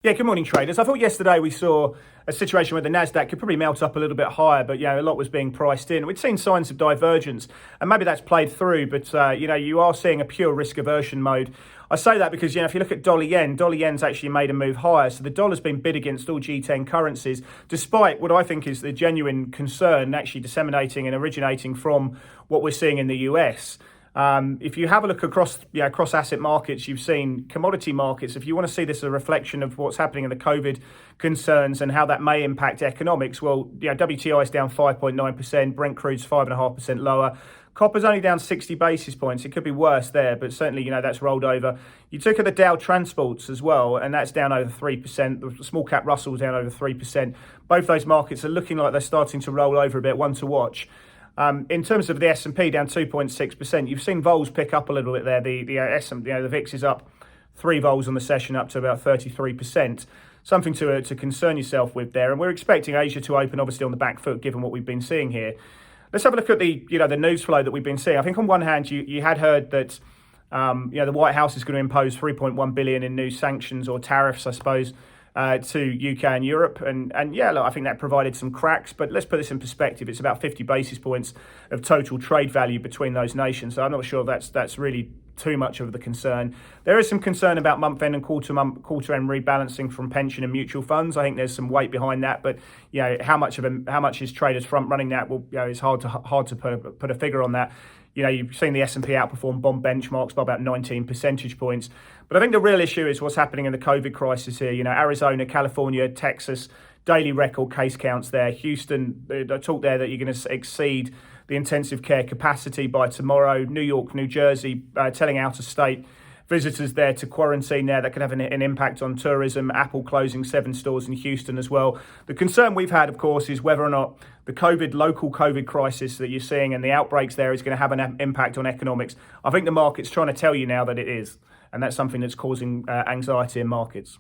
Yeah, good morning, traders. I thought yesterday we saw a situation where the Nasdaq could probably melt up a little bit higher, but a lot was being priced in. We'd seen signs of divergence, and maybe that's played through. But you are seeing a pure risk aversion mode. I say that because if you look at dollar yen's actually made a move higher. So the dollar's been bid against all G10 currencies, despite what I think is the genuine concern actually disseminating and originating from what we're seeing in the US. If you have a look across asset markets, you've seen commodity markets. If you want to see this as a reflection of what's happening in the COVID concerns and how that may impact economics, well, WTI is down 5.9%, Brent crude's 5.5% lower. Copper's only down 60 basis points. It could be worse there, but certainly, that's rolled over. You took at the Dow Transports as well, and that's down over 3%. The small cap Russell's down over 3%. Both those markets are looking like they're starting to roll over a bit, one to watch. In terms of the S&P down 2.6%, you've seen vols pick up a little bit there. The VIX is up 3 vols on the session, up to about 33%. Something to concern yourself with there. And we're expecting Asia to open obviously on the back foot, given what we've been seeing here. Let's have a look at the news flow that we've been seeing. I think on one hand, you had heard that the White House is going to impose 3.1 billion in new sanctions or tariffs, I suppose, to UK and Europe. And I think that provided some cracks. But let's put this in perspective. It's about 50 basis points of total trade value between those nations. So I'm not sure that's really too much of the concern. There is some concern about month-end and quarter-end rebalancing from pension and mutual funds. I think there's some weight behind that. But how much is traders front running that? Well, it's hard to put a figure on that. You've seen the S&P outperform bond benchmarks by about 19 percentage points. But I think the real issue is what's happening in the COVID crisis here. Arizona, California, Texas, daily record case counts there. Houston, I talked there that you're going to exceed the intensive care capacity by tomorrow. New York, New Jersey, telling out-of-state visitors there to quarantine there. That could have an impact on tourism. Apple closing 7 stores in Houston as well. The concern we've had, of course, is whether or not the local COVID crisis that you're seeing and the outbreaks there is going to have an impact on economics. I think the market's trying to tell you now that it is. And that's something that's causing anxiety in markets.